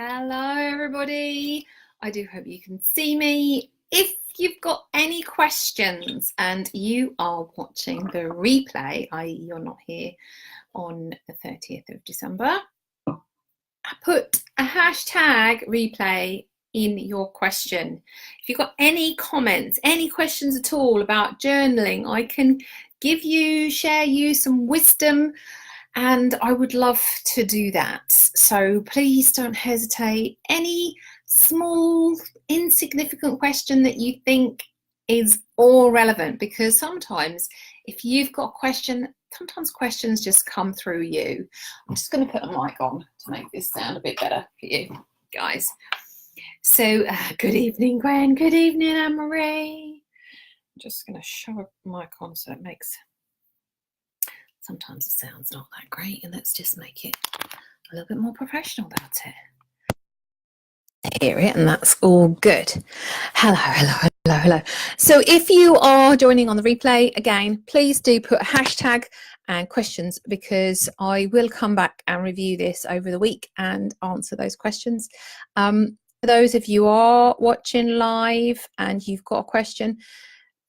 Hello everybody. I do hope you can see me. If you've got any questions and you are watching the replay, i.e. you're not here on the 30th of December, I put a hashtag replay in your question. If you've got any comments, any questions at all about journaling, I can share you some wisdom, and I would love to do that. So please don't hesitate. Any small, insignificant question that you think is all relevant, because sometimes if you've got a question, sometimes questions just come through you. I'm just going to put a mic on to make this sound a bit better for you guys. So good evening, Gwen. Good evening, Anne-Marie. I'm just going to show a mic on so it makes... Sometimes the sound's not that great, and let's just make it a little bit more professional about it. I hear it, and that's all good. Hello. So if you are joining on the replay, again, please do put a hashtag and questions, because I will come back and review this over the week and answer those questions. For those of you who are watching live and you've got a question,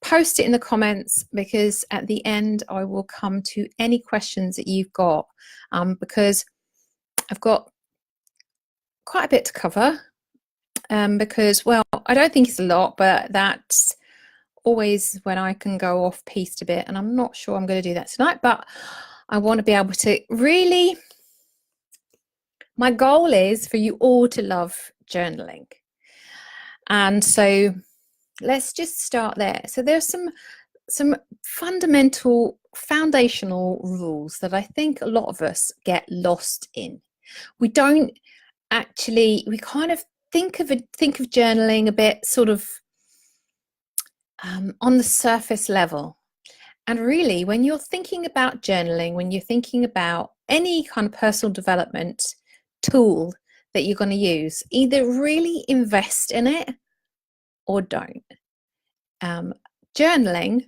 post it in the comments, because at the end I will come to any questions that you've got, because I've got quite a bit to cover, because, well, I don't think it's a lot, but that's always when I can go off piste a bit, and I'm not sure I'm going to do that tonight, but I want to be able to really... My goal is for you all to love journaling, and so let's just start there. So there's some fundamental, foundational rules that I think a lot of us get lost in. We don't actually, we kind of think of journaling a bit sort of on the surface level. And really, when you're thinking about journaling, when you're thinking about any kind of personal development tool that you're going to use, either really invest in it or don't. Journaling,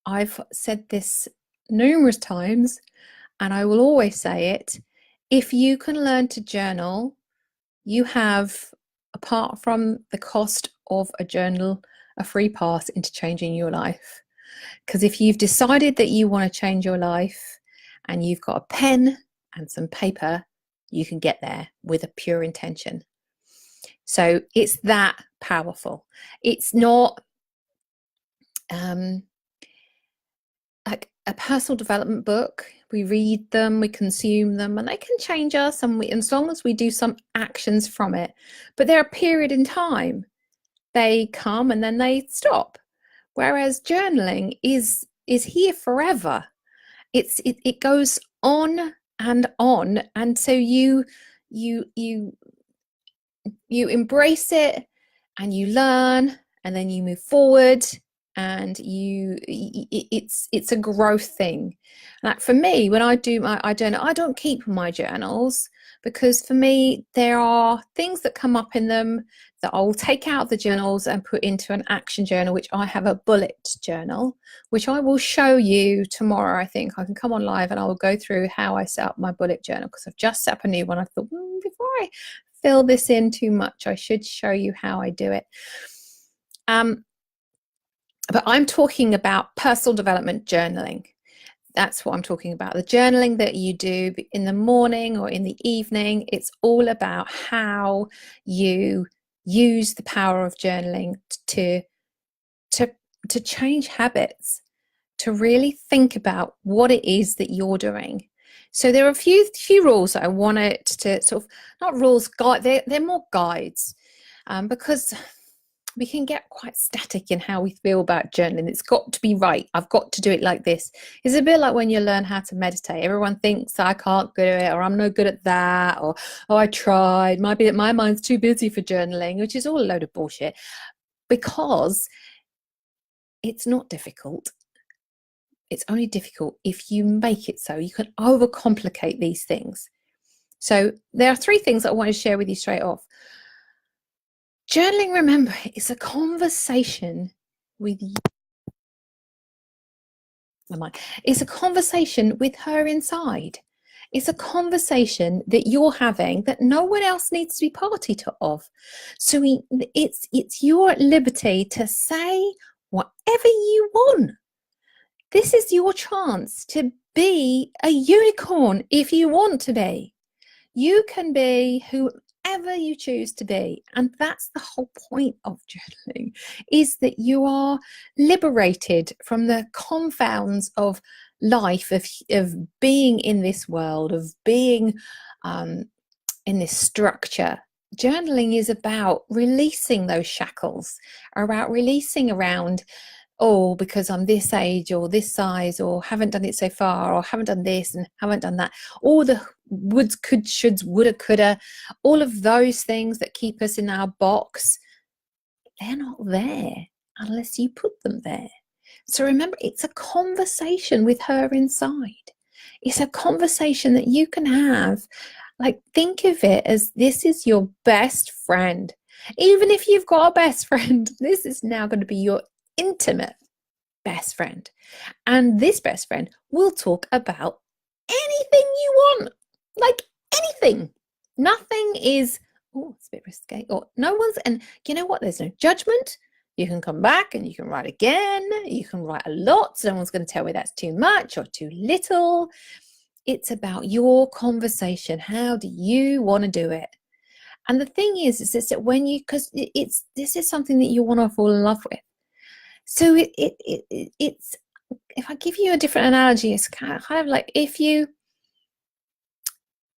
I've said this numerous times, and I will always say it: if you can learn to journal, you have, apart from the cost of a journal, a free pass into changing your life. Because if you've decided that you want to change your life and you've got a pen and some paper, you can get there with a pure intention. So it's that powerful. It's not like a personal development book. We read them, we consume them, and they can change us, and as long as we do some actions from it. But they're a period in time. They come and then they stop. Whereas journaling is here forever. It goes on, and so you embrace it, and you learn, and then you move forward, and it's a growth thing. Like for me, when I do I don't keep my journals, because for me there are things that come up in them that I will take out of the journals and put into an action journal, which I have a bullet journal, which I will show you tomorrow. I think I can come on live and I will go through how I set up my bullet journal, because I've just set up a new one. I thought, before I fill this in too much, I should show you how I do it. But I'm talking about personal development journaling. That's what I'm talking about. The journaling that you do in the morning or in the evening. It's all about how you use the power of journaling to change habits, to really think about what it is that you're doing. So there are a few rules that I wanted to sort of, not rules, they're more guides, because we can get quite static in how we feel about journaling. It's got to be right. I've got to do it like this. It's a bit like when you learn how to meditate. Everyone thinks I can't do it, or I'm no good at that, or oh, I tried. My mind's too busy for journaling, which is all a load of bullshit, because it's not difficult. It's only difficult if you make it so. You can overcomplicate these things. So there are 3 things that I want to share with you straight off. Journaling, remember, it's a conversation with you. It's a conversation with her inside. It's a conversation that you're having that no one else needs to be party to of. So it's your liberty to say whatever you want. This is your chance to be a unicorn if you want to be. You can be whoever you choose to be. And that's the whole point of journaling, is that you are liberated from the confounds of life, of being in this world, of being in this structure. Journaling is about releasing those shackles, about releasing around, oh, because I'm this age or this size or haven't done it so far or haven't done this and haven't done that. All the woulds, could, shoulds, woulda, coulda, all of those things that keep us in our box, they're not there unless you put them there. So remember, it's a conversation with her inside. It's a conversation that you can have. Like, think of it as this is your best friend. Even if you've got a best friend, this is now going to be your intimate best friend. And this best friend will talk about anything you want, like anything. Nothing is, oh, it's a bit risque, or no one's, and you know what? There's no judgment. You can come back and you can write again. You can write a lot. No one's going to tell me that's too much or too little. It's about your conversation. How do you want to do it? And the thing is that when you, because this is something that you want to fall in love with. So it's, if I give you a different analogy, it's kind of like if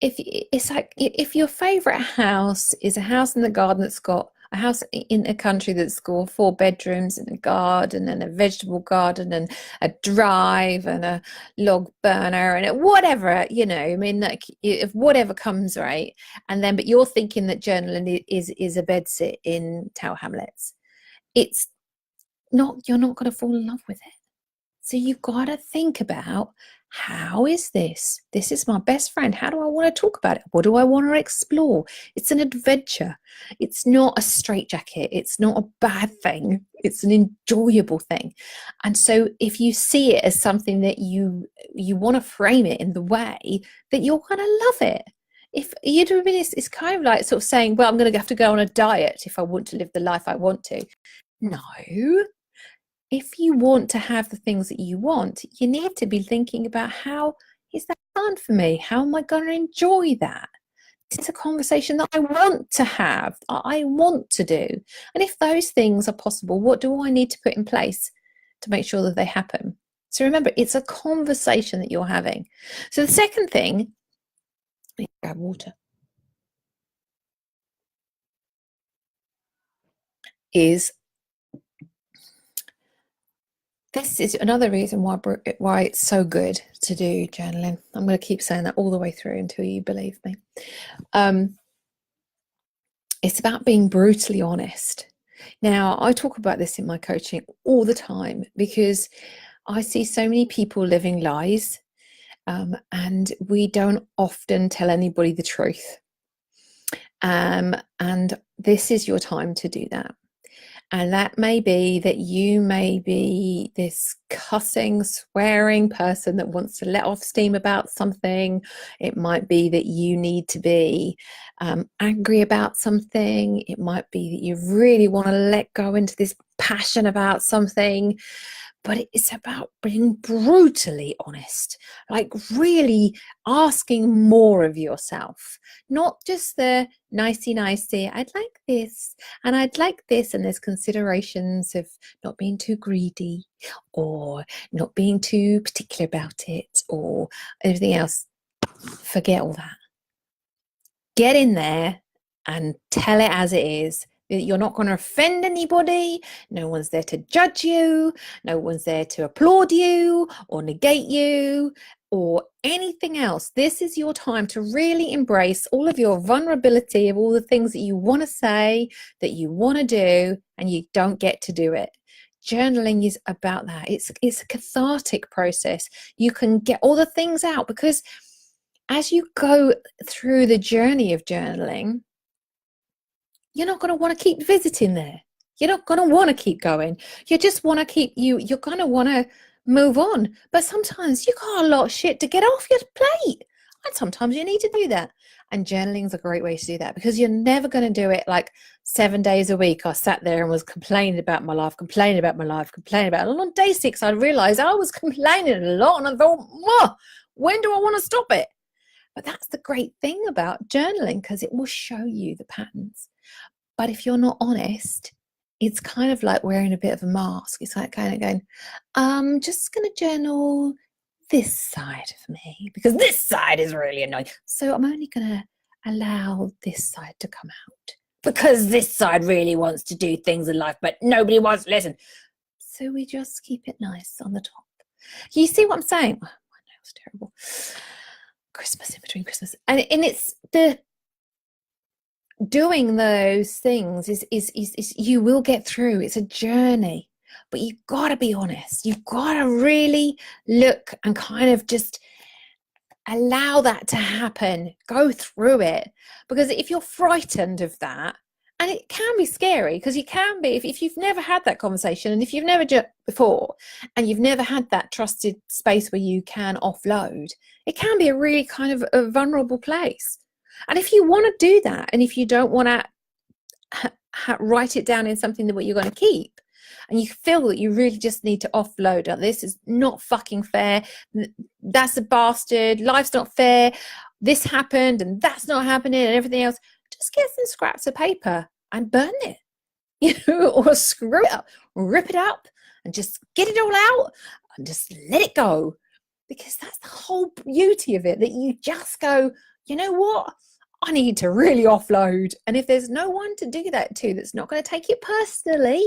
it's like if your favorite house is a house in the garden that's got a house in a country that's got 4 bedrooms and a garden and a vegetable garden and a drive and a log burner and whatever, you know, I mean, like if whatever comes, right? And then, but you're thinking that journaling is a bedsit in Tower Hamlets. It's not, you're not going to fall in love with it. So you've got to think about, how is this? This is my best friend. How do I want to talk about it? What do I want to explore? It's an adventure. It's not a straitjacket. It's not a bad thing. It's an enjoyable thing. And so if you see it as something that you want to frame it in the way that you're going to love it. If you do, it's kind of like sort of saying, well, I'm going to have to go on a diet if I want to live the life I want to. No. If you want to have the things that you want, you need to be thinking about, how is that fun for me? How am I going to enjoy that? It's a conversation that I want to have, I want to do. And if those things are possible, what do I need to put in place to make sure that they happen? So remember, it's a conversation that you're having. So the second thing, let me grab water, is this is another reason why it's so good to do journaling. I'm going to keep saying that all the way through until you believe me. It's about being brutally honest. Now, I talk about this in my coaching all the time because I see so many people living lies, and we don't often tell anybody the truth. And this is your time to do that. And that may be that you may be this cussing, swearing person that wants to let off steam about something. It might be that you need to be angry about something. It might be that you really want to let go into this passion about something. But it's about being brutally honest, like really asking more of yourself, not just the nicey, I'd like this and I'd like this. And there's considerations of not being too greedy or not being too particular about it or anything else. Forget all that. Get in there and tell it as it is. You're not going to offend anybody. No one's there to judge you. No one's there to applaud you or negate you or anything else. This is your time to really embrace all of your vulnerability of all the things that you want to say, that you want to do, and you don't get to do it. Journaling is about that. It's a cathartic process. You can get all the things out because as you go through the journey of journaling, you're not going to want to keep visiting there. You're not going to want to keep going. You just want to you're going to want to move on. But sometimes you got a lot of shit to get off your plate. And sometimes you need to do that. And journaling is a great way to do that, because you're never going to do it like 7 days a week. I sat there and was complaining about my life, complaining about my life, complaining about it. And on day 6, I realized I was complaining a lot. And I thought, whoa, when do I want to stop it? But that's the great thing about journaling, because it will show you the patterns. But if you're not honest, it's kind of like wearing a bit of a mask. It's like kind of going, I'm just going to journal this side of me, because this side is really annoying. So I'm only going to allow this side to come out, because this side really wants to do things in life, but nobody wants to listen. So we just keep it nice on the top. You see what I'm saying? Oh, my nail's terrible. Christmas, in between Christmas. And it's the doing those things is you will get through. It's a journey, but you've got to be honest. You've got to really look and kind of just allow that to happen. Go through it, because if you're frightened of that, and it can be scary, because you can be, if you've never had that conversation, and if you've never before, and you've never had that trusted space where you can offload, it can be a really kind of a vulnerable place. And if you want to do that, and if you don't want to write it down in something that what you're going to keep, and you feel that you really just need to offload, oh, this is not fucking fair, that's a bastard, life's not fair, this happened and that's not happening and everything else, just get some scraps of paper and burn it, or screw it up, rip it up, and just get it all out and just let it go. Because that's the whole beauty of it, that you just go, you know what, I need to really offload. And if there's no one to do that to, that's not going to take it personally,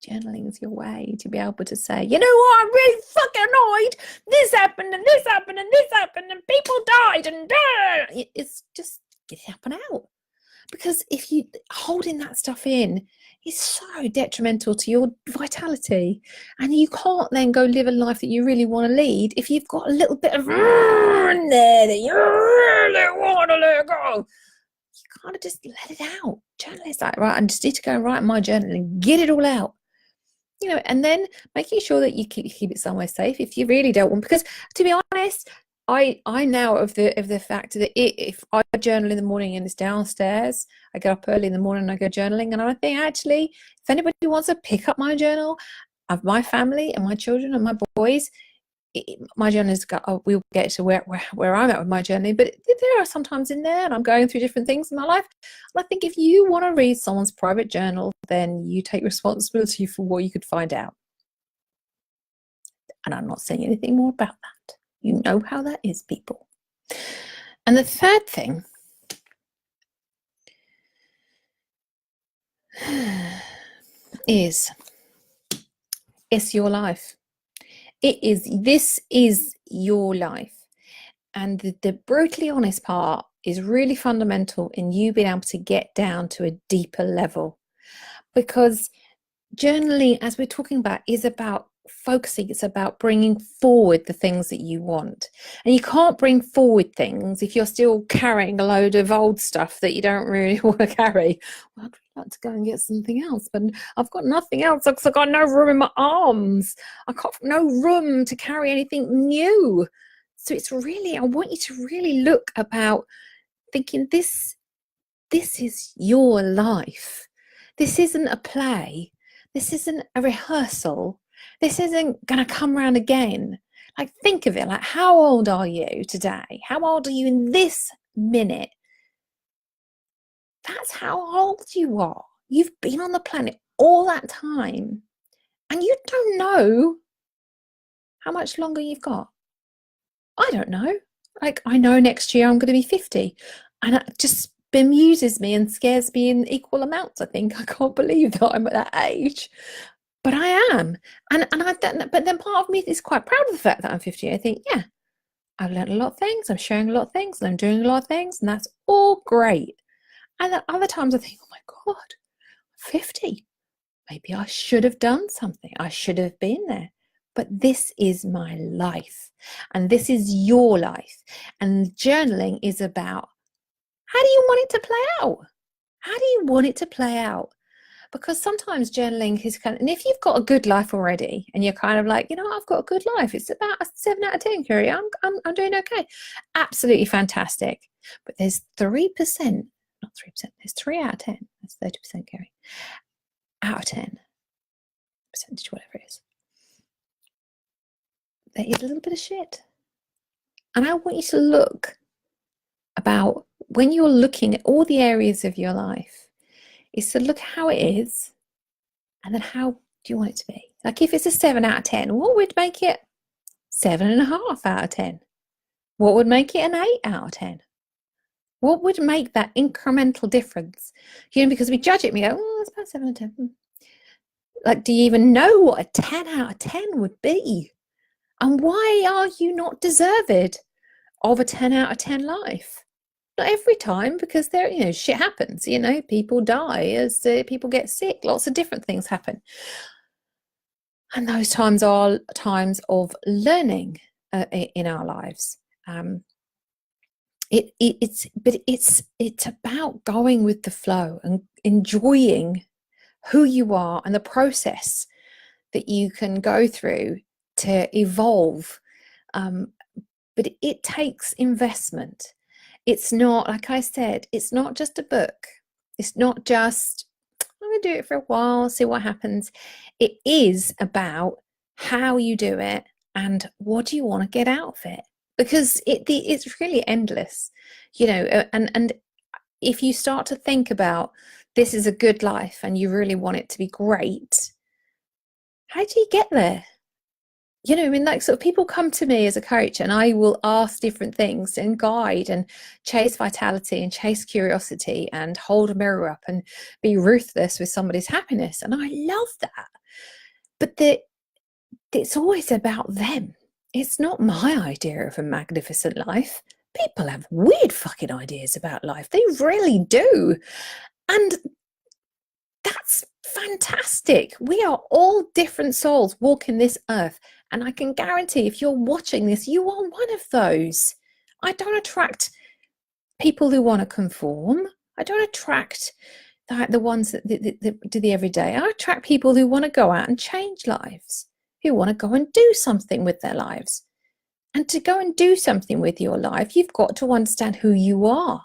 journaling is your way to be able to say, you know what, I'm really fucking annoyed, this happened and this happened and this happened and people died, and it's just get it up and out. Because if you holding that stuff in, it's so detrimental to your vitality, and you can't then go live a life that you really want to lead if you've got a little bit of in there that you really want to let go. You gotta just let it out. Journal is like, right, I just need to go and write my journal and get it all out. And then making sure that you keep it somewhere safe if you really don't want, because to be honest, I now of the fact that if I journal in the morning and it's downstairs, I get up early in the morning and I go journaling, and I think actually if anybody wants to pick up my journal of my family and my children and my boys, my journal is we'll get to where I'm at with my journey, but there are sometimes in there and I'm going through different things in my life, and I think if you want to read someone's private journal, then you take responsibility for what you could find out. And I'm not saying anything more about that. You know how that is, people. And the third thing is, it's your life. This is your life. And the brutally honest part is really fundamental in you being able to get down to a deeper level, because journaling, as we're talking about, is about focusing. It's about bringing forward the things that you want, and you can't bring forward things if you're still carrying a load of old stuff that you don't really want to carry. Well, I'd really like to go and get something else, but I've got nothing else because I've got no room in my arms. I've got no room to carry anything new. So it's really, I want you to really look about thinking this is your life. This isn't a play. This isn't a rehearsal. This isn't going to come around again. Like, think of it, like, how old are you today? How old are you in this minute? That's how old you are. You've been on the planet all that time, and you don't know how much longer you've got. I don't know. Like, I know next year I'm going to be 50, and it just bemuses me and scares me in equal amounts. I think I can't believe that I'm at that age. But I am, but then part of me is quite proud of the fact that I'm 50. I think, yeah, I've learned a lot of things, I'm sharing a lot of things, and I'm doing a lot of things, and that's all great. And then other times I think, oh my God, I'm 50. Maybe I should have done something. I should have been there. But this is my life, and this is your life. And journaling is about, how do you want it to play out? How do you want it to play out? because sometimes journaling is kind of, and if you've got a good life already and you're kind of like, you know, I've got a good life, it's about a 7 out of 10, Kerry, I'm doing okay. Absolutely fantastic. But there's 3%, not 3%, there's 3 out of 10, that's 30%, Kerry, out of 10, percentage, whatever it is, there is a little bit of shit. And I want you to look about, when you're looking at all the areas of your life, is to look how it is, and then how do you want it to be? Like if it's a 7 out of 10, what would make it 7.5 out of 10? What would make it an 8 out of 10? What would make that incremental difference? You know, because we judge it and we go, oh, that's about 7 out of 10. Like, do you even know what a 10 out of 10 would be? And why are you not deserved of a 10 out of 10 life? Not every time, because there, you know, shit happens, you know, people die, as people get sick, lots of different things happen. And those times are times of learning in our lives. It's about going with the flow and enjoying who you are and the process that you can go through to evolve. But it takes investment. It's not, like I said, it's not just a book. It's not just, I'm going to do it for a while, see what happens. It is about how you do it and what do you want to get out of it. Because it's really endless, you know, and if you start to think about this is a good life and you really want it to be great, how do you get there? You know, I mean, like, sort of people come to me as a coach and I will ask different things and guide and chase vitality and chase curiosity and hold a mirror up and be ruthless with somebody's happiness. And I love that. But it's always about them. It's not my idea of a magnificent life. People have weird fucking ideas about life. They really do. And that's fantastic. We are all different souls walking this earth. And I can guarantee if you're watching this, you are one of those. I don't attract people who want to conform. I don't attract the ones that do the everyday. I attract people who want to go out and change lives, who want to go and do something with their lives. And to go and do something with your life, you've got to understand who you are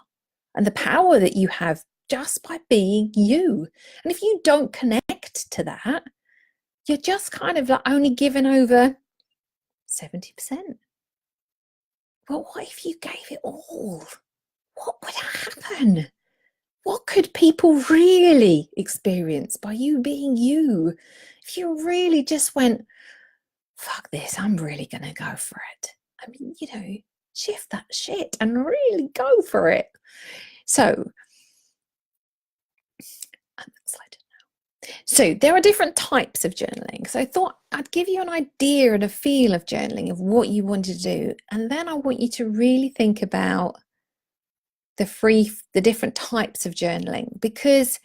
and the power that you have just by being you. And if you don't connect to that, you're just kind of like only giving over 70%. Well, what if you gave it all? What would happen? What could people really experience by you being you? If you really just went, fuck this, I'm really going to go for it. I mean, you know, shift that shit and really go for it. So, So there are different types of journaling. So I thought I'd give you an idea and a feel of journaling, of what you want to do. And then I want you to really think about the different types of journaling, because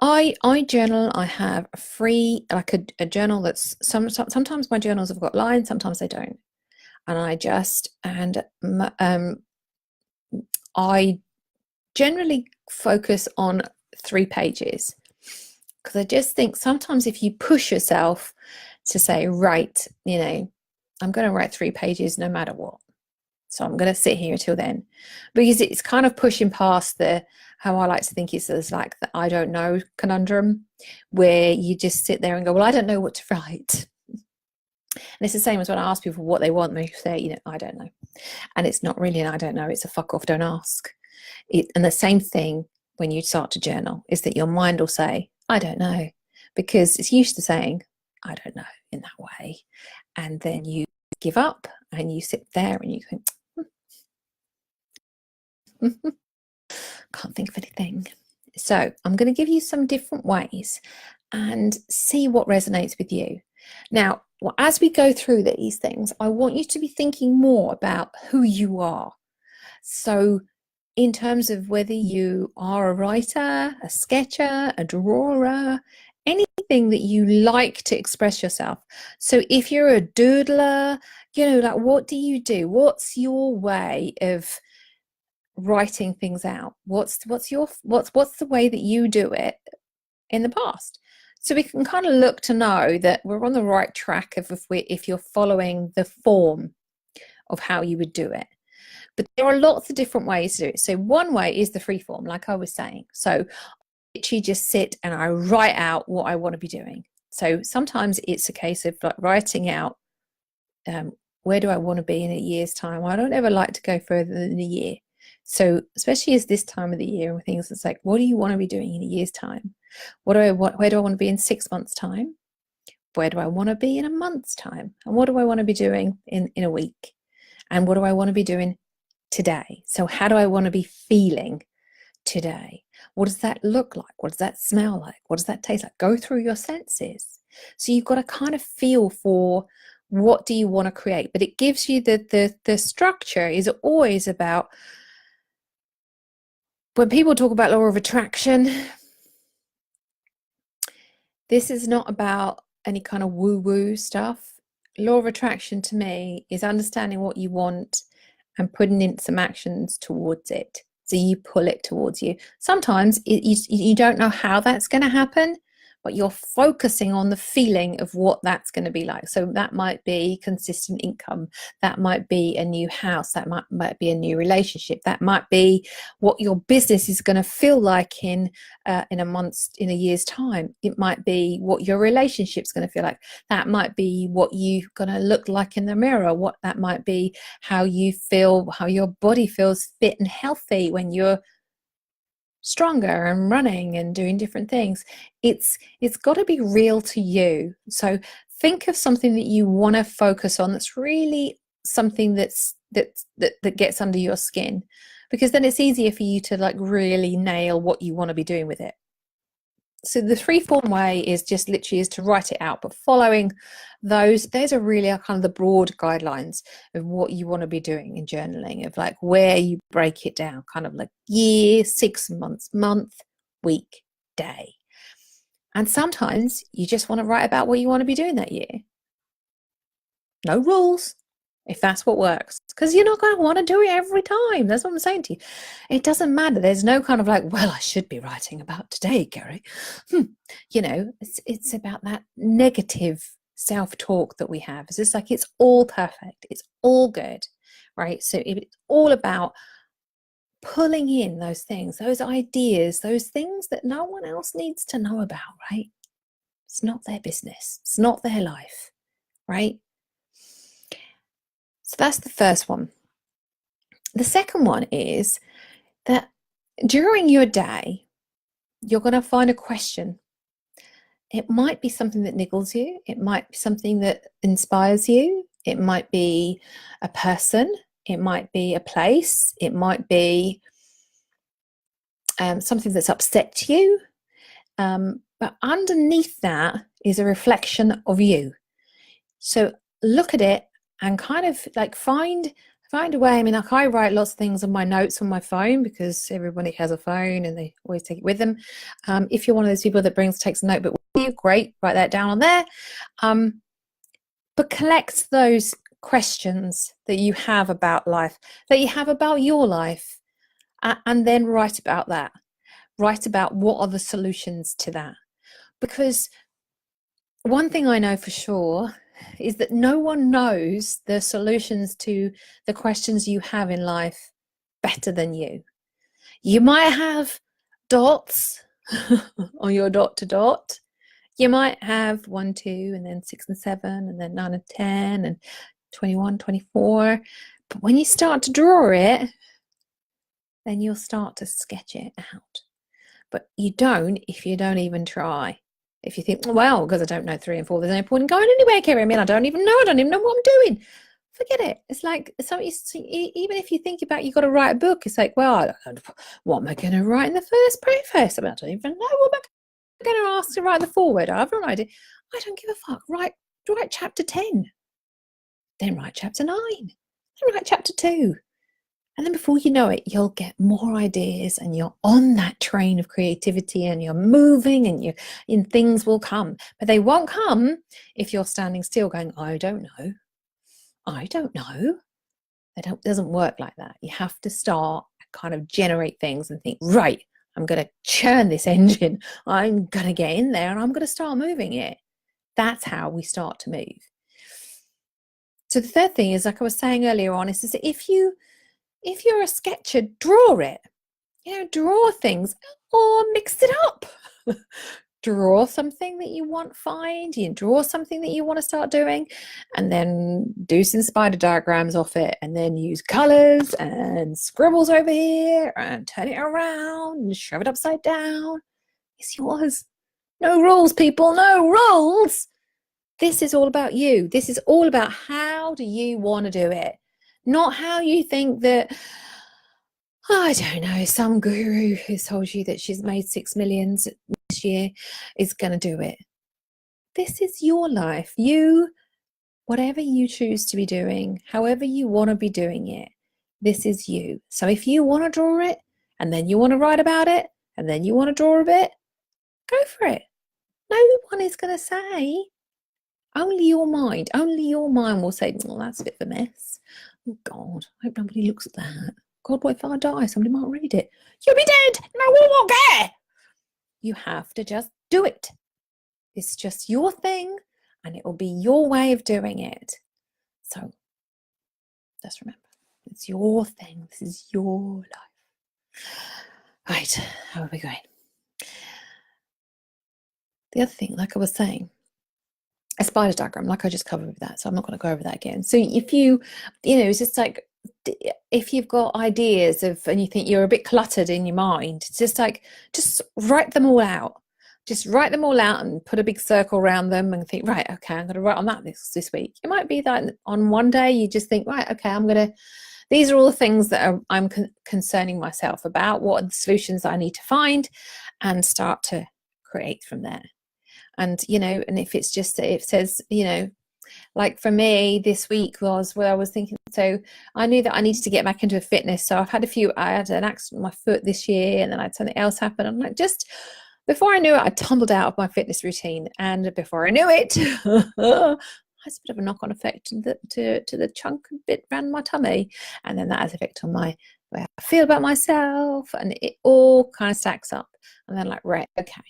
I journal. I have a free, like a journal that's sometimes my journals have got lines, sometimes they don't. And I generally focus on 3 pages. Because I just think sometimes if you push yourself to say, right, you know, I'm going to write 3 pages no matter what. So I'm going to sit here until then, because it's kind of pushing past how I like to think it's like the I don't know conundrum, where you just sit there and go, well, I don't know what to write. And it's the same as when I ask people what they want, they say, you know, I don't know. And it's not really an I don't know, it's a fuck off, don't ask. And the same thing when you start to journal is that your mind will say, I don't know, because it's used to saying, I don't know, in that way. And then you give up and you sit there and you think, can't think of anything. So I'm going to give you some different ways and see what resonates with you. Now, as we go through these things, I want you to be thinking more about who you are. So in terms of whether you are a writer, a sketcher, a drawer, anything that you like to express yourself. So if you're a doodler, you know, like, what do you do? What's your way of writing things out? What's the way that you do it in the past. So we can kind of look to know that we're on the right track if you're following the form of how you would do it. But there are lots of different ways to do it. So one way is the free form, like I was saying. So I literally just sit and I write out what I want to be doing. So sometimes it's a case of like writing out where do I want to be in a year's time. I don't ever like to go further than a year. So especially as this time of the year and things, it's like, what do you want to be doing in a year's time? Where do I want to be in 6 months' time? Where do I want to be in a month's time? And what do I want to be doing in a week? And what do I want to be doing today? So how do I want to be feeling today? What does that look like? What does that smell like? What does that taste like? Go through your senses. So you've got to kind of feel for what do you want to create, but it gives you the structure is always about, when people talk about law of attraction, this is not about any kind of woo-woo stuff. Law of attraction to me is understanding what you want and putting in some actions towards it. So you pull it towards you. Sometimes you don't know how that's going to happen, but you're focusing on the feeling of what that's going to be like. So that might be consistent income. That might be a new house. That might be a new relationship. That might be what your business is going to feel like in a year's time. It might be what your relationship's going to feel like. That might be what you're going to look like in the mirror. What that might be, how you feel, how your body feels fit and healthy when you're stronger and running and doing different things. It's got to be real to you. So think of something that you want to focus on that's really something that gets under your skin, because then it's easier for you to like really nail what you want to be doing with it. So the free form way is just literally is to write it out, but following those are really kind of the broad guidelines of what you want to be doing in journaling, of like where you break it down, kind of like year, 6 months, month, week, day. And sometimes you just want to write about what you want to be doing that year. No rules, if that's what works, because you're not going to want to do it every time. That's what I'm saying to you. It doesn't matter. There's no kind of like, well, I should be writing about today, Kerry. You know, it's about that negative self-talk that we have. It's just like, it's all perfect. It's all good, right? So it's all about pulling in those things, those ideas, those things that no one else needs to know about, right? It's not their business. It's not their life, right? So that's the first one. The second one is that during your day, you're going to find a question. It might be something that niggles you. It might be something that inspires you. It might be a person. It might be a place. It might be something that's upset you. But underneath that is a reflection of you. So look at it and kind of like find a way. I mean, like I write lots of things on my notes on my phone, because everybody has a phone and they always take it with them. If you're one of those people that takes a notebook with you, great, write that down on there. But collect those questions that you have about life, that you have about your life, and then write about that. Write about what are the solutions to that. Because one thing I know for sure is that no one knows the solutions to the questions you have in life better than you. You might have dots on your dot to dot. You might have 1, 2, and then 6 and 7, and then 9 and 10, and 21, 24. But when you start to draw it, then you'll start to sketch it out. But you don't if you don't even try. If you think, well, because I don't know 3 and 4, there's no point in going anywhere, Kerry. I mean, I don't even know what I'm doing. Forget it. It's like, so even if you think about you've got to write a book, it's like, well, what am I going to write in the first preface? I mean, I don't even know. What am I going to ask to write the foreword? I have no idea. I don't give a fuck. Write chapter 10. Then write chapter 9. Then write chapter 2. And then before you know it, you'll get more ideas and you're on that train of creativity and you're moving and things will come. But they won't come if you're standing still going, I don't know. It doesn't work like that. You have to start, kind of generate things and think, right, I'm going to churn this engine. I'm going to get in there and I'm going to start moving it. That's how we start to move. So the third thing is, like I was saying earlier on, is that if you're a sketcher, draw it. Draw things or mix it up. Draw something that you want, draw something that you want to start doing, and then do some spider diagrams off it, and then use colors and scribbles over here and turn it around and shove it upside down. It's yours. No rules, people, no rules. This is all about you. This is all about how do you want to do it, not how you think that, I don't know, some guru who's told you that she's made 6 million this year is going to do it. This is your life. Whatever you choose to be doing, however you want to be doing it, this is you. So if you want to draw it, and then you want to write about it, and then you want to draw a bit, go for it. No one is going to say. Only your mind will say, oh, that's a bit of a mess. Oh, God, I hope nobody looks at that. God, what if I die? Somebody might read it. You'll be dead. No one will care. You have to just do it. It's just your thing, and it will be your way of doing it. So just remember, it's your thing. This is your life. Right, how are we going? The other thing, like I was saying, a spider diagram, like I just covered that, so I'm not going to go over that again. So if it's just like, if you've got ideas and you think you're a bit cluttered in your mind, it's just like, just write them all out. Just write them all out and put a big circle around them and think, right, okay, I'm going to write on that this week. It might be that on one day you just think, right, okay, these are all the things that I'm concerning myself about. What are the solutions I need to find, and start to create from there. And, and if it's just, it says, like for me this week was where I was thinking, so I knew that I needed to get back into fitness. So I had an accident with my foot this year, and then I had something else happen. I'm like, just before I knew it, I tumbled out of my fitness routine. And before I knew it, I had a bit of a knock-on effect to the chunk bit around my tummy. And then that has an effect on my way I feel about myself. And it all kind of stacks up. And then like, right, okay.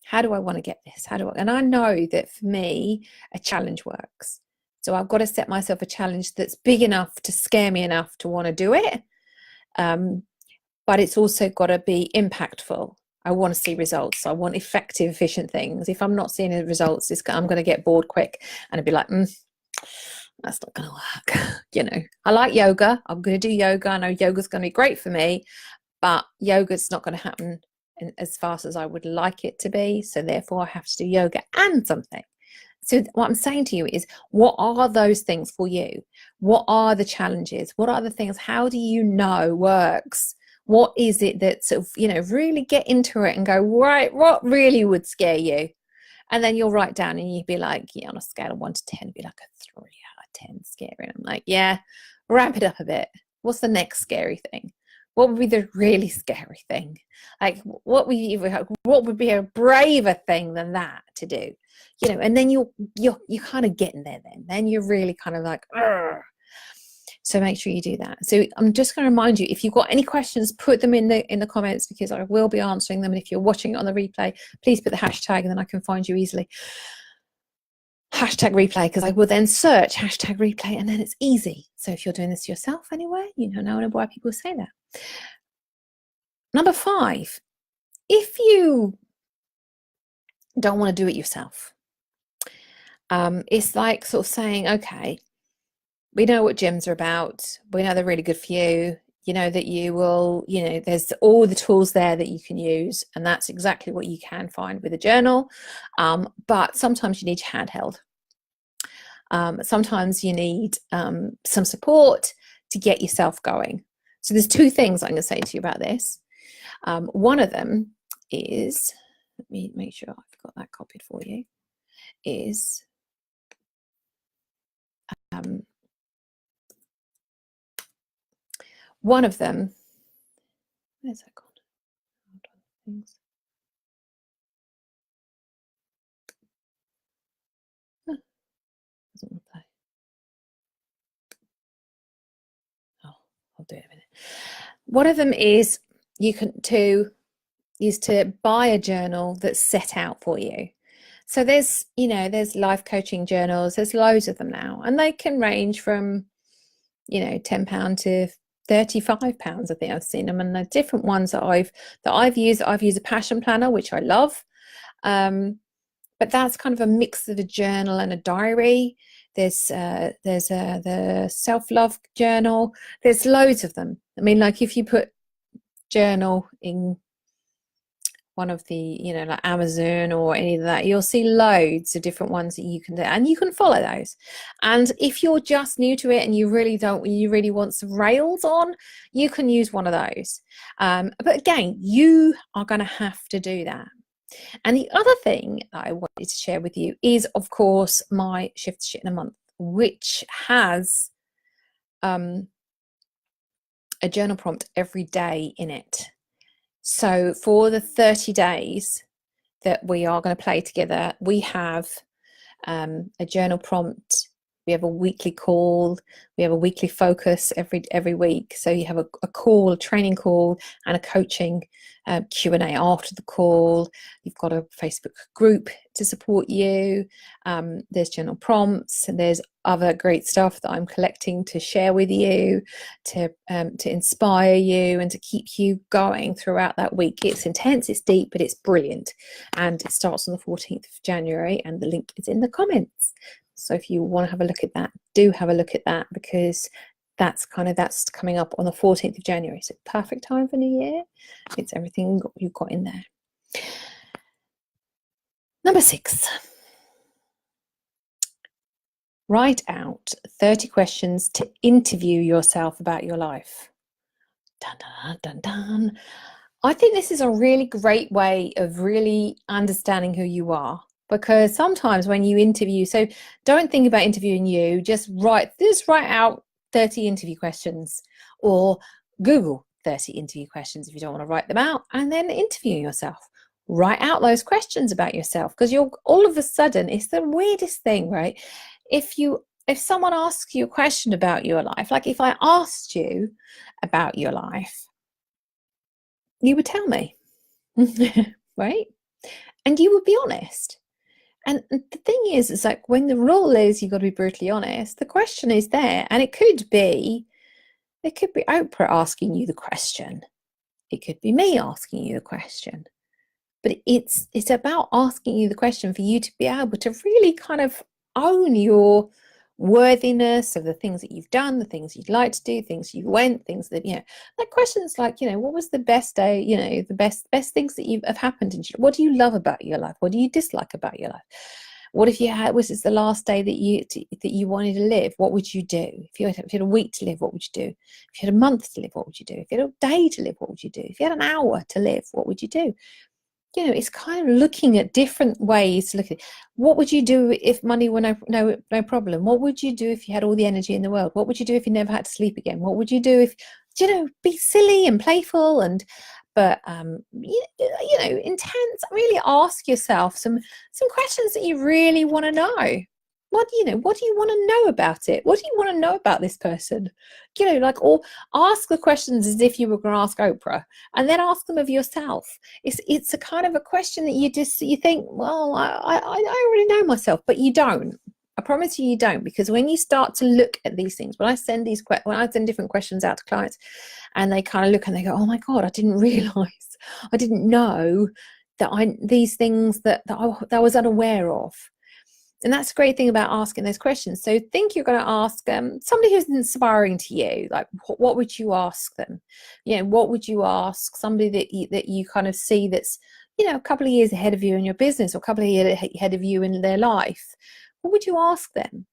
How do I want to get this? And I know that for me, a challenge works. So I've got to set myself a challenge that's big enough to scare me enough to want to do it. But it's also got to be impactful. I want to see results. I want effective, efficient things. If I'm not seeing the results, I'm going to get bored quick, and I'd be like, that's not going to work. I like yoga. I'm going to do yoga. I know yoga's going to be great for me, but yoga's not going to happen as fast as I would like it to be. So therefore I have to do yoga and something. So what I'm saying to you is, what are those things for you? What are the challenges? What are the things? How do you know works? What is it that sort of, really get into it and go, right, what really would scare you? And then you'll write down and you'd be like, yeah, on a scale of 1 to 10, it'd be like a 3 out of 10 scary. And I'm like, yeah, ramp it up a bit. What's the next scary thing? What would be the really scary thing? Like, what would be a braver thing than that to do? And then you're kind of getting there. Then you're really kind of like, Argh. So make sure you do that. So I'm just going to remind you, if you've got any questions, put them in the comments, because I will be answering them. And if you're watching it on the replay, please put the hashtag, and then I can find you easily. Hashtag replay, because I will then search hashtag replay, and then it's easy. So if you're doing this yourself anyway, I know why people say that. Number 5, if you don't want to do it yourself, it's like sort of saying, okay, we know what gyms are about. We know they're really good for you. You know that you will, there's all the tools there that you can use, and that's exactly what you can find with a journal. But sometimes you need your handheld. Sometimes you need some support to get yourself going. So there's 2 things I'm going to say to you about this. One of them is, let me make sure I've got that copied for you, is one of them, where's that gone? Hold on, things. Doesn't reply. Oh, I'll do it in a minute. One of them is you can to is to buy a journal that's set out for you. So there's, you know, there's life coaching journals, there's loads of them now, and they can range from, you know, £10 to £35. I think I've seen them, and the different ones that I've used. I've used a passion planner, which I love, but that's kind of a mix of a journal and a diary. There's the self-love journal. There's loads of them. I mean, like if you put journal in one of the, you know, like Amazon or any of that, you'll see loads of different ones that you can do, and you can follow those. And if you're just new to it and you really want some rails on, you can use one of those. But again, you are going to have to do that. And the other thing that I wanted to share with you is, of course, my Shift Shit in a Month, which has a journal prompt every day in it. So for the 30 days that we are going to play together, we have a journal prompt. We have a weekly call. We have a weekly focus every week. So you have a call, a training call, and a coaching Q&A after the call. You've got a Facebook group to support you. There's journal prompts, and there's other great stuff that I'm collecting to share with you, to inspire you and to keep you going throughout that week. It's intense, it's deep, but it's brilliant. And it starts on the 14th of January, and the link is in the comments. So if you want to have a look at that, do have a look at that, because that's coming up on the 14th of January. So perfect time for New Year. It's everything you've got in there. Number 6. Write out 30 questions to interview yourself about your life. Dun, dun, dun, dun. I think this is a really great way of really understanding who you are, because sometimes when you interview, so don't think about interviewing you, just write out 30 interview questions, or Google 30 interview questions if you don't want to write them out, and then interview yourself. Write out those questions about yourself, because you're all of a sudden, it's the weirdest thing, right? If someone asks you a question about your life, like if I asked you about your life, you would tell me, right? And you would be honest. And the thing is, it's like when the rule is you've got to be brutally honest, the question is there. And it could be Oprah asking you the question. It could be me asking you the question. But it's about asking you the question for you to be able to really kind of own your worthiness of the things that you've done, the things you'd like to do, things you went, things that, you know, like questions like, you know, what was the best day, you know, the best things that have happened in you? What do you love about your life? What do you dislike about your life? What if was this the last day that you wanted to live? What would you do? If you had a week to live, what would you do? If you had a month to live, what would you do? If you had a day to live, what would you do? If you had an hour to live, what would you do? You know, it's kind of looking at different ways to look at it. What would you do if money were no problem? What would you do if you had all the energy in the world? What would you do if you never had to sleep again? What would you do if, you know, be silly and playful but you know, intense. Really ask yourself some questions that you really want to know. What do you want to know about it? What do you want to know about this person? You know, like, or ask the questions as if you were going to ask Oprah, and then ask them of yourself. It's a kind of a question that you think, well, I already know myself, but you don't. I promise you don't, because when you start to look at these things, when I send different questions out to clients, and they kind of look and they go, oh my God, I didn't realize, I didn't know that these things that I was unaware of. And that's the great thing about asking those questions. So think you're going to ask somebody who's inspiring to you. Like, what would you ask them? You know, what would you ask somebody that you kind of see that's, you know, a couple of years ahead of you in your business, or a couple of years ahead of you in their life? What would you ask them?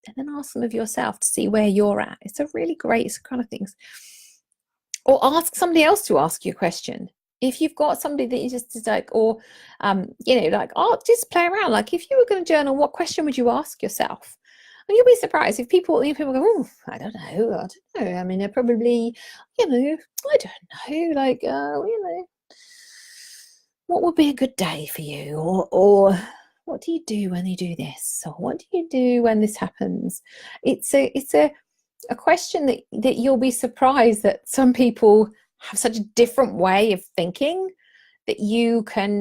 And then ask them of yourself to see where you're at. It's a really great kind of things. Or ask somebody else to ask you a question. If you've got somebody that you just like, or, you know, like, oh, just play around. Like, if you were going to journal, what question would you ask yourself? And you'll be surprised if people go, oh, I don't know. I mean, they're probably, you know, I don't know. Like, you know, what would be a good day for you? Or what do you do when you do this? Or what do you do when this happens? It's a question that you'll be surprised that some people have such a different way of thinking that you can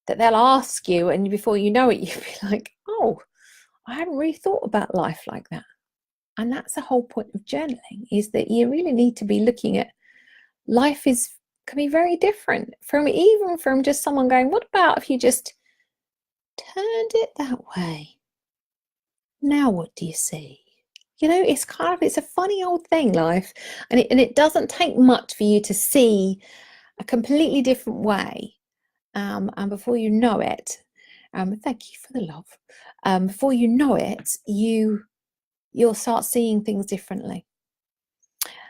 that they'll ask you, and before you know it, you'll be like, oh, I hadn't really thought about life like that. And that's the whole point of journaling, is that you really need to be looking at life can be very different even from just someone going, what about if you just turned it that way? Now what do you see? It's a funny old thing, life, and it doesn't take much for you to see a completely different way, and before you know it, thank you for the love. Before you know it, you'll start seeing things differently.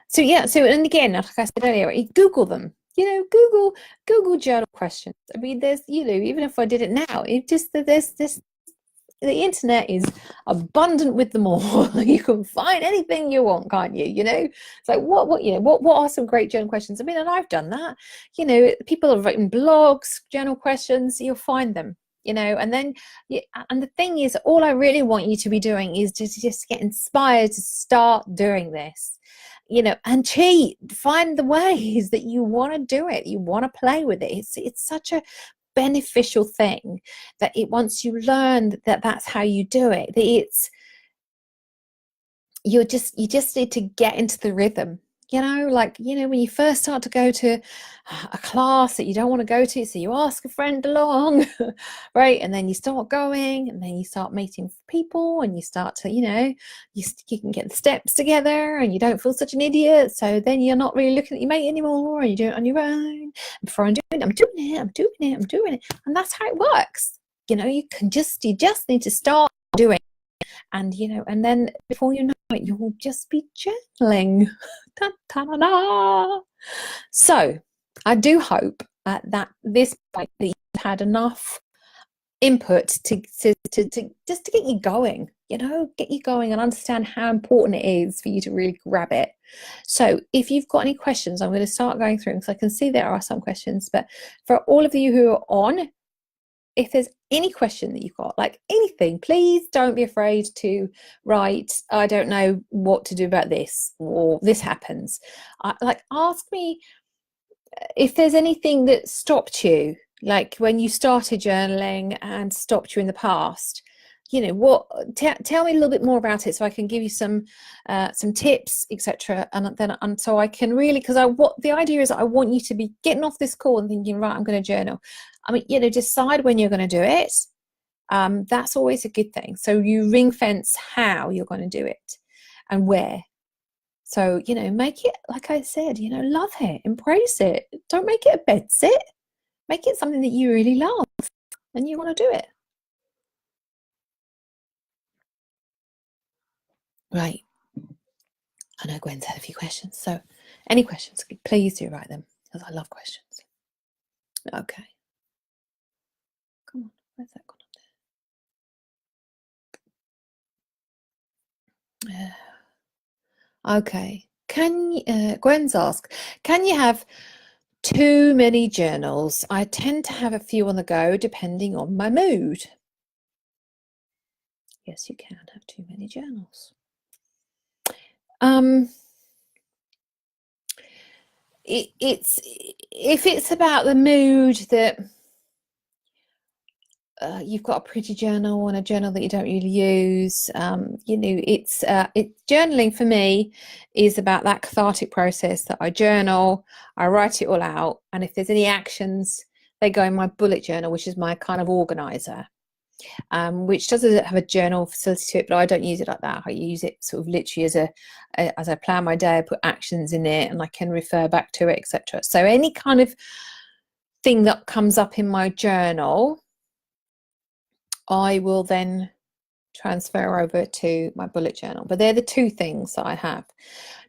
So yeah, and again, like I said earlier, Google them. Google journal questions. I mean, there's, even if I did it now, there's this, the internet is abundant with them all. You can find anything you want, can't you? It's like, what are some great journal questions? I mean, and I've done that. People have written blogs, journal questions. You'll find them. And then, and the thing is, all I really want you to be doing is just get inspired to start doing this. And find the ways that you want to do it. You want to play with it. It's such a beneficial thing that once you learn that that's how you do it, you just need to get into the rhythm. When you first start to go to a class that you don't want to go to, so you ask a friend along, right? And then you start going, and then you start meeting people, and you start to, you can get the steps together, and you don't feel such an idiot. So then you're not really looking at your mate anymore, and you do it on your own. And before I'm doing it, and that's how it works. You just need to start doing. And and then before you know it, you'll just be journaling. Da, da, da, da. So I do hope that this that you've had enough input to just to get you going. Get you going and understand how important it is for you to really grab it. So if you've got any questions, I'm going to start going through, because I can see there are some questions. But for all of you who are on, if there's any question that you've got, like anything, please don't be afraid to write, I don't know what to do about this, or this happens. Ask me if there's anything that stopped you, like when you started journaling and stopped you in the past. Tell me a little bit more about it, so I can give you some tips, etc. And so I can really, because the idea is I want you to be getting off this call and thinking, right, I'm going to journal. I mean, decide when you're going to do it. That's always a good thing. So you ring fence how you're going to do it and where. So make it, like I said, love it, embrace it. Don't make it a bed sit. Make it something that you really love and you want to do it. Right. I know Gwen's had a few questions, so any questions, please do write them, because I love questions. Okay. Come on, where's that gone up there? Okay. Gwen's asked, can you have too many journals? I tend to have a few on the go depending on my mood. Yes, you can have too many journals. If it's about the mood that you've got a pretty journal and a journal that you don't really use, journaling for me is about that cathartic process that I journal, I write it all out, and if there's any actions, they go in my bullet journal, which is my kind of organizer. Which doesn't have a journal facility to it, but I don't use it like that. I use it sort of literally as I plan my day. I put actions in it, and I can refer back to it, etc. So any kind of thing that comes up in my journal, I will then transfer over to my bullet journal. But they're the two things that I have.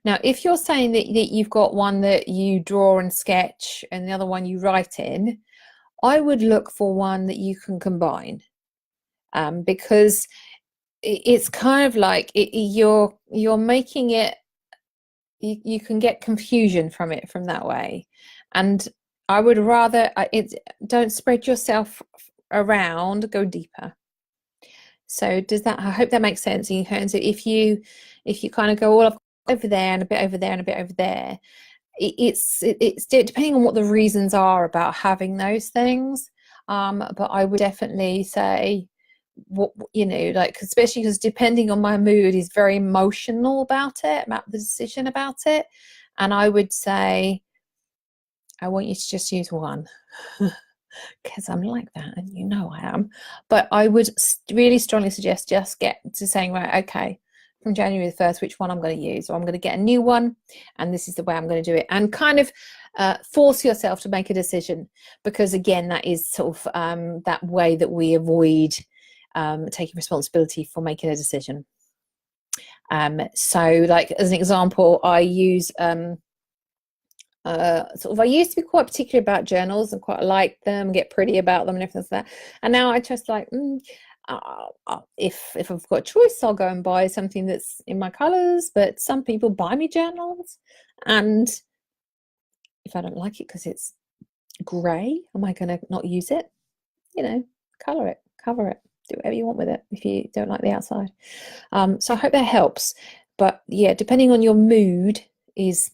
Now, if you're saying that you've got one that you draw and sketch and the other one you write in, I would look for one that you can combine. Because it's kind of like you're making it, you can get confusion from it from that way, and I would rather don't spread yourself around, go deeper. So I hope that makes sense. In terms of if you kind of go all over there and a bit over there and a bit over there, it's depending on what the reasons are about having those things. But I would definitely say, what, you know, like, especially because depending on my mood is very emotional about the decision about it. And I would say, I want you to just use one. Because I'm like that, and you know I am. But I would really strongly suggest just get to saying, right, okay, from January the 1st, which one I'm going to use, or I'm going to get a new one, and this is the way I'm going to do it, and kind of force yourself to make a decision, because again, that is sort of that way that we avoid taking responsibility for making a decision. So, like, as an example, I use I used to be quite particular about journals and quite like them, get pretty about them and everything like that. And now I just like, if I've got a choice, I'll go and buy something that's in my colours. But some people buy me journals, and if I don't like it because it's grey, am I going to not use it? You know, colour it, cover it, do whatever you want with it if you don't like the outside. So I hope that helps. But yeah, depending on your mood is.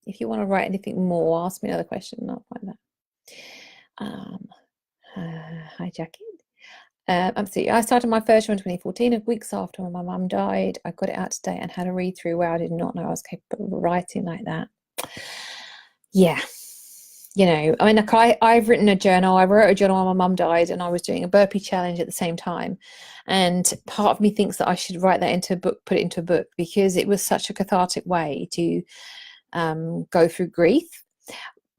If you want to write anything more, ask me another question and I'll find that. Hi, Jackie. Absolutely. I started my first one in 2014, weeks after my mum died. I got it out today and had a read through where I did not know I was capable of writing like that. Yeah. You know, I mean, like I've written a journal. I wrote a journal when my mum died, and I was doing a burpee challenge at the same time. And part of me thinks that I should write that into a book, put it into a book, because it was such a cathartic way to go through grief.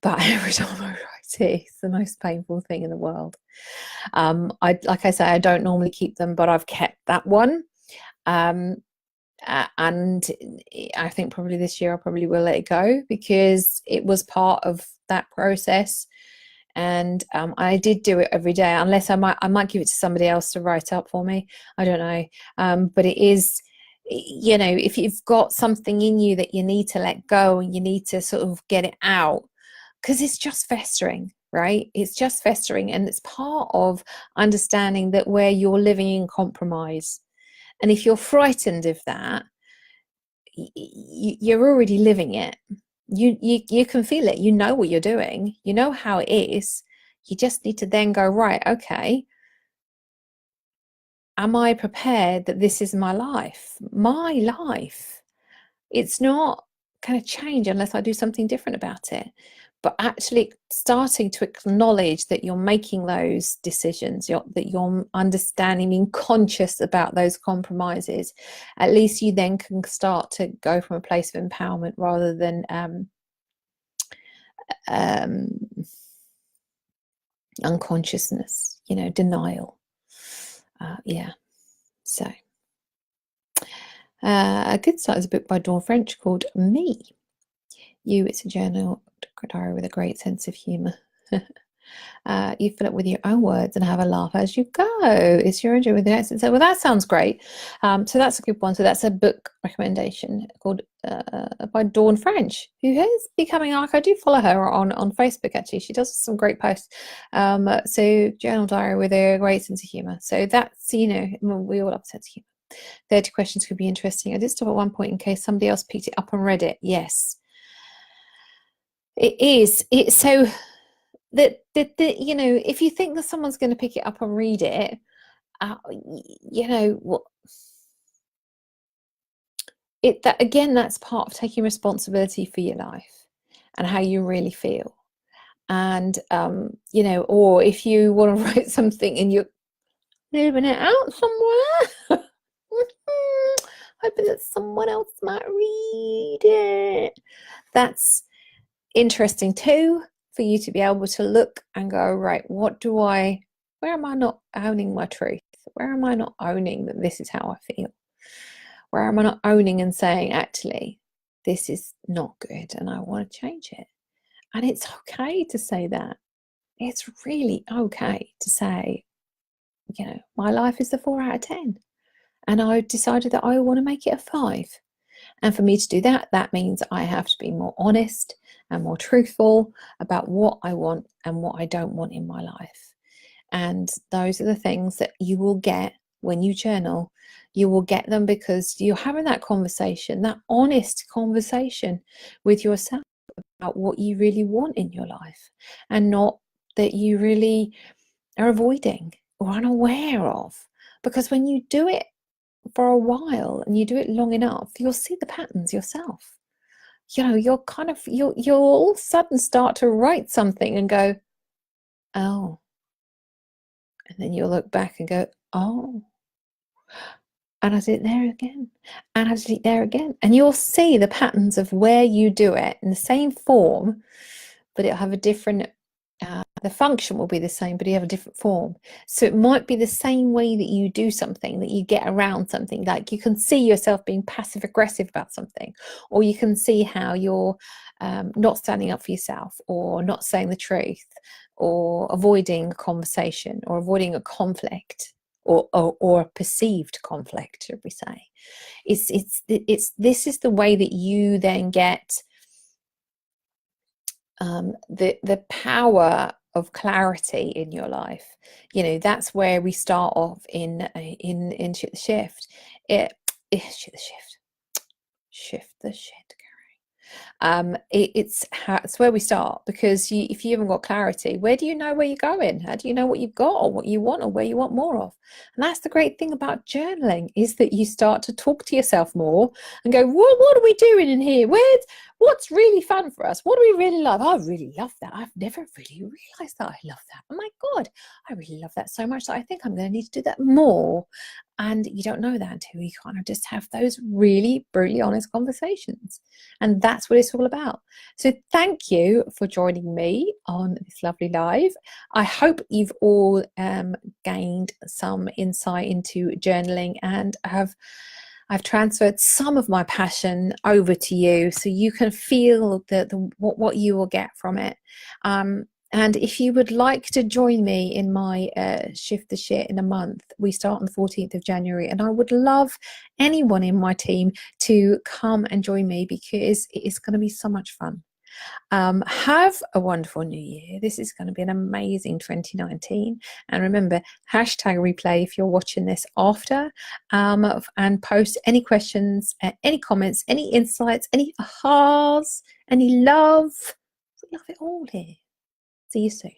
But every time I write it, it's the most painful thing in the world. Like I say, I don't normally keep them, but I've kept that one. And I think probably this year I probably will let it go, because it was part of that process. And I did do it every day, unless I might give it to somebody else to write up for me. I don't know. But it is, you know, if you've got something in you that you need to let go and you need to sort of get it out, because it's just festering, right? It's just festering, and it's part of understanding that where you're living in compromise. And if you're frightened of that, you're already living it. You can feel it. You know what you're doing. You know how it is. You just need to then go, right, okay, am I prepared that this is my life? My life. It's not going to change unless I do something different about it. But actually starting to acknowledge that you're making those decisions, that you're understanding, being conscious about those compromises, at least you then can start to go from a place of empowerment rather than unconsciousness, you know, denial. Yeah. So a good start is a book by Dawn French called Me. You, it's a journal diary with a great sense of humour. You fill it with your own words and have a laugh as you go. It's your enjoy with the accent. So, well, that sounds great. So that's a good one. So that's a book recommendation called by Dawn French, who is becoming like, I do follow her on Facebook actually. She does some great posts. So journal diary with a great sense of humour. So that's, you know, we all have a sense of humour. 30 questions could be interesting. I did stop at one point in case somebody else picked it up and read it. Yes, it is. It's so that you know, if you think that someone's going to pick it up and read it, you know what, that again, that's part of taking responsibility for your life and how you really feel. And you know, or if you want to write something and you're leaving it out somewhere, hoping that someone else might read it, that's interesting too, for you to be able to look and go, right, where am I not owning my truth? Where am I not owning that this is how I feel? Where am I not owning and saying, actually, this is not good and I want to change it? And it's okay to say that. It's really okay to say, you know, my life is a 4 out of 10. And I decided that I want to make it a 5. And for me to do that, that means I have to be more honest and more truthful about what I want and what I don't want in my life. And those are the things that you will get when you journal. You will get them because you're having that conversation, that honest conversation with yourself about what you really want in your life, and not that you really are avoiding or unaware of. Because when you do it for a while and you do it long enough, you'll see the patterns yourself. You'll all of a sudden start to write something and go, oh, and then you'll look back and go, oh, and I did it there again, and I did it there again. And you'll see the patterns of where you do it in the same form, but it'll have a different, the function will be the same, but you have a different form. So it might be the same way that you do something, that you get around something. Like you can see yourself being passive aggressive about something, or you can see how you're not standing up for yourself, or not saying the truth, or avoiding a conversation, or avoiding a conflict, or a perceived conflict, should we say. This is the way that you then get the power of clarity in your life. That's where we start off in Shift the Shift. Shift the Shit. It's where we start, because if you haven't got clarity, where do you know where you're going? How do you know what you've got, or what you want, or where you want more of? And that's the great thing about journaling, is that you start to talk to yourself more and go, what are we doing in here? What's really fun for us? What do we really love? I really love that. I've never really realized that I love that. Oh my God, I really love that so much that I think I'm going to need to do that more. And you don't know that until you kind of just have those really brutally honest conversations. And that's what it's all about. So thank you for joining me on this lovely live. I hope you've all gained some insight into journaling, and I've transferred some of my passion over to you, so you can feel what you will get from it. And if you would like to join me in my Shift the Shit in a month, we start on the 14th of January, and I would love anyone in my team to come and join me, because it is going to be so much fun. Have a wonderful new year. This is going to be an amazing 2019. And remember, hashtag replay if you're watching this after, and post any questions, any comments, any insights, any ahas, any love. We love it all here. See you soon.